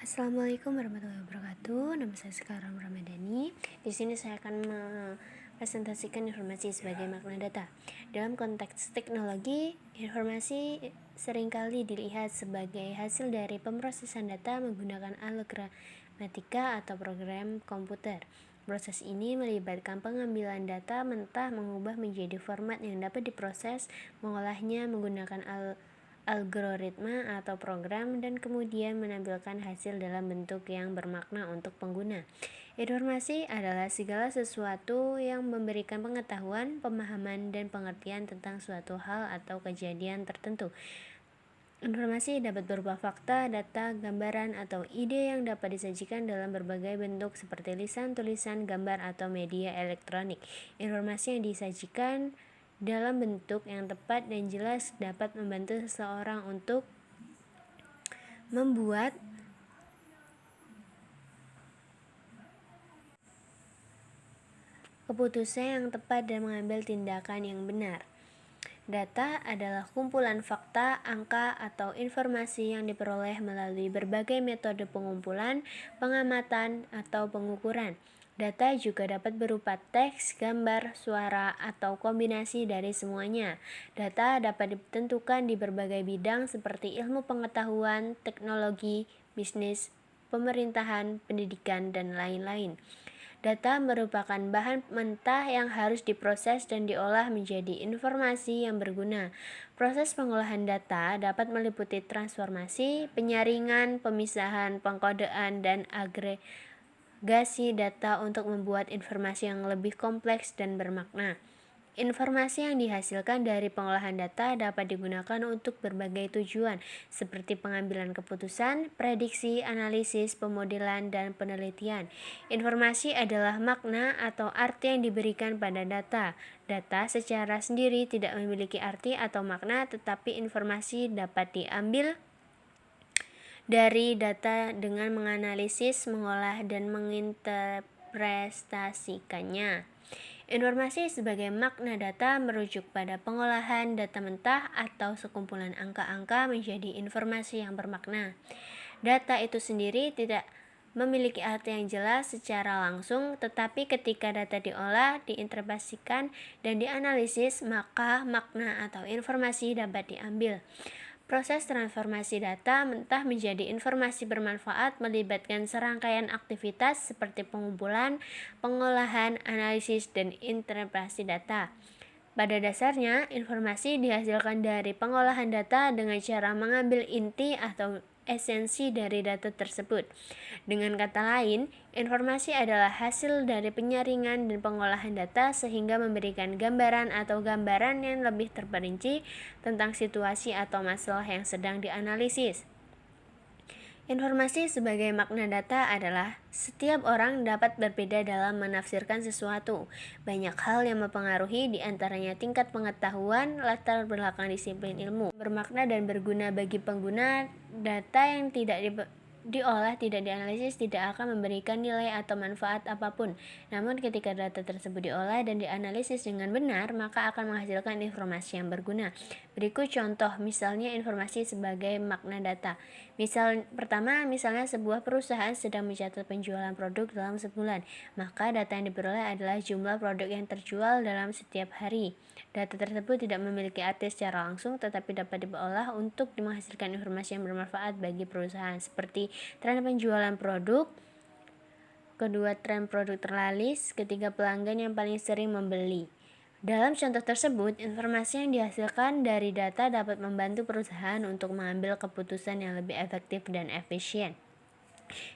Assalamualaikum warahmatullahi wabarakatuh. Nama saya Sekarang Ramadhani. Di sini saya akan mempresentasikan informasi sebagai makna data. Dalam konteks teknologi, informasi seringkali dilihat sebagai hasil dari pemrosesan data menggunakan algoritma atau program komputer. Proses ini melibatkan pengambilan data mentah mengubah menjadi format yang dapat diproses, mengolahnya menggunakan algoritma atau program, dan kemudian menampilkan hasil dalam bentuk yang bermakna untuk pengguna. Informasi adalah segala sesuatu yang memberikan pengetahuan, pemahaman, dan pengertian tentang suatu hal atau kejadian tertentu. Informasi dapat berupa fakta, data, gambaran, atau ide yang dapat disajikan dalam berbagai bentuk seperti lisan, tulisan, gambar, atau media elektronik. Informasi yang disajikan dalam bentuk yang tepat dan jelas dapat membantu seseorang untuk membuat keputusan yang tepat dan mengambil tindakan yang benar. Data adalah kumpulan fakta, angka, atau informasi yang diperoleh melalui berbagai metode pengumpulan, pengamatan, atau pengukuran. Data juga dapat berupa teks, gambar, suara, atau kombinasi dari semuanya. Data dapat ditentukan di berbagai bidang seperti ilmu pengetahuan, teknologi, bisnis, pemerintahan, pendidikan, dan lain-lain. Data merupakan bahan mentah yang harus diproses dan diolah menjadi informasi yang berguna. Proses pengolahan data dapat meliputi transformasi, penyaringan, pemisahan, pengkodean, dan agregasi data untuk membuat informasi yang lebih kompleks dan bermakna. Informasi yang dihasilkan dari pengolahan data dapat digunakan untuk berbagai tujuan, seperti pengambilan keputusan, prediksi, analisis, pemodelan, dan penelitian. Informasi adalah makna atau arti yang diberikan pada data. Data secara sendiri tidak memiliki arti atau makna, tetapi informasi dapat diambil dari data dengan menganalisis, mengolah, dan menginterpretasikannya. Informasi sebagai makna data merujuk pada pengolahan data mentah atau sekumpulan angka-angka menjadi informasi yang bermakna. Data itu sendiri tidak memiliki arti yang jelas secara langsung, tetapi ketika data diolah, diinterpretasikan, dan dianalisis, maka makna atau informasi dapat diambil. Proses transformasi data mentah menjadi informasi bermanfaat melibatkan serangkaian aktivitas seperti pengumpulan, pengolahan, analisis, dan interpretasi data. Pada dasarnya, informasi dihasilkan dari pengolahan data dengan cara mengambil inti atau esensi dari data tersebut. Dengan kata lain, informasi adalah hasil dari penyaringan dan pengolahan data sehingga memberikan gambaran atau gambaran yang lebih terperinci tentang situasi atau masalah yang sedang dianalisis. Informasi sebagai makna data adalah setiap orang dapat berbeda dalam menafsirkan sesuatu. Banyak hal yang mempengaruhi, diantaranya tingkat pengetahuan, latar belakang disiplin ilmu. Bermakna dan berguna bagi pengguna, data yang tidak diolah, tidak dianalisis, tidak akan memberikan nilai atau manfaat apapun. Namun ketika data tersebut diolah dan dianalisis dengan benar, maka akan menghasilkan informasi yang berguna. Berikut contoh, misalnya informasi sebagai makna data. Misalnya sebuah perusahaan sedang mencatat penjualan produk dalam sebulan, maka data yang diperoleh adalah jumlah produk yang terjual dalam setiap hari. Data tersebut tidak memiliki arti secara langsung, tetapi dapat diolah untuk menghasilkan informasi yang bermanfaat bagi perusahaan, seperti tren penjualan produk, kedua tren produk terlaris, ketiga pelanggan yang paling sering membeli. Dalam contoh tersebut, informasi yang dihasilkan dari data dapat membantu perusahaan untuk mengambil keputusan yang lebih efektif dan efisien.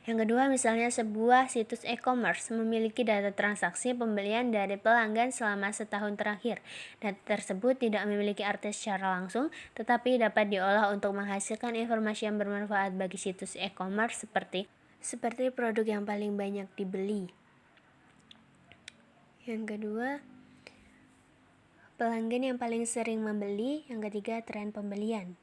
Yang kedua, misalnya sebuah situs e-commerce memiliki data transaksi pembelian dari pelanggan selama setahun terakhir. Data tersebut tidak memiliki arti secara langsung, tetapi dapat diolah untuk menghasilkan informasi yang bermanfaat bagi situs e-commerce seperti produk yang paling banyak dibeli. Yang kedua, pelanggan yang paling sering membeli. Yang ketiga, tren pembelian.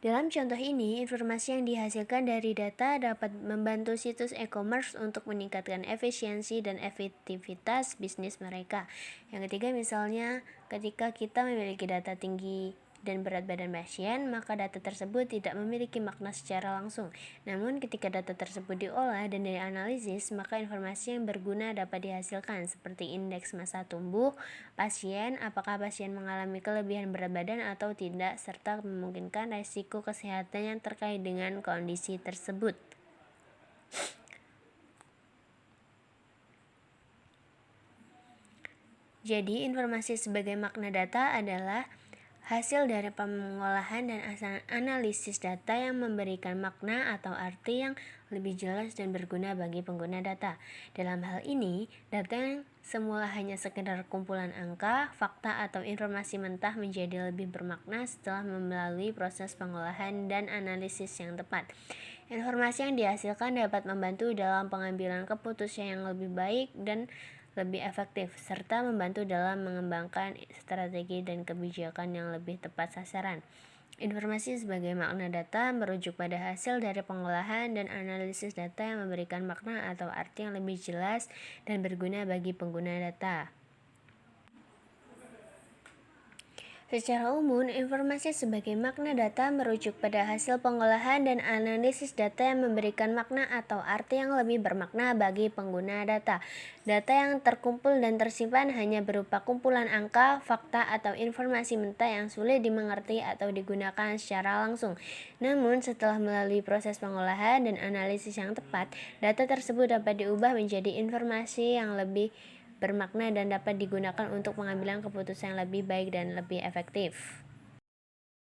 Dalam contoh ini, informasi yang dihasilkan dari data dapat membantu situs e-commerce untuk meningkatkan efisiensi dan efektivitas bisnis mereka. Yang ketiga, misalnya ketika kita memiliki data tinggi dan berat badan pasien, maka data tersebut tidak memiliki makna secara langsung. Namun, ketika data tersebut diolah dan dianalisis, maka informasi yang berguna dapat dihasilkan, seperti indeks massa tubuh pasien, apakah pasien mengalami kelebihan berat badan atau tidak, serta memungkinkan risiko kesehatan yang terkait dengan kondisi tersebut. Jadi, informasi sebagai makna data adalah hasil dari pengolahan dan analisis data yang memberikan makna atau arti yang lebih jelas dan berguna bagi pengguna data. Dalam hal ini, data yang semula hanya sekedar kumpulan angka, fakta, atau informasi mentah menjadi lebih bermakna setelah melalui proses pengolahan dan analisis yang tepat. Informasi yang dihasilkan dapat membantu dalam pengambilan keputusan yang lebih baik dan lebih efektif, serta membantu dalam mengembangkan strategi dan kebijakan yang lebih tepat sasaran. Informasi sebagai makna data merujuk pada hasil dari pengolahan dan analisis data yang memberikan makna atau arti yang lebih jelas dan berguna bagi pengguna data. Secara umum, informasi sebagai makna data merujuk pada hasil pengolahan dan analisis data yang memberikan makna atau arti yang lebih bermakna bagi pengguna data. Data yang terkumpul dan tersimpan hanya berupa kumpulan angka, fakta, atau informasi mentah yang sulit dimengerti atau digunakan secara langsung. Namun, setelah melalui proses pengolahan dan analisis yang tepat, data tersebut dapat diubah menjadi informasi yang lebih bermakna dan dapat digunakan untuk pengambilan keputusan yang lebih baik dan lebih efektif.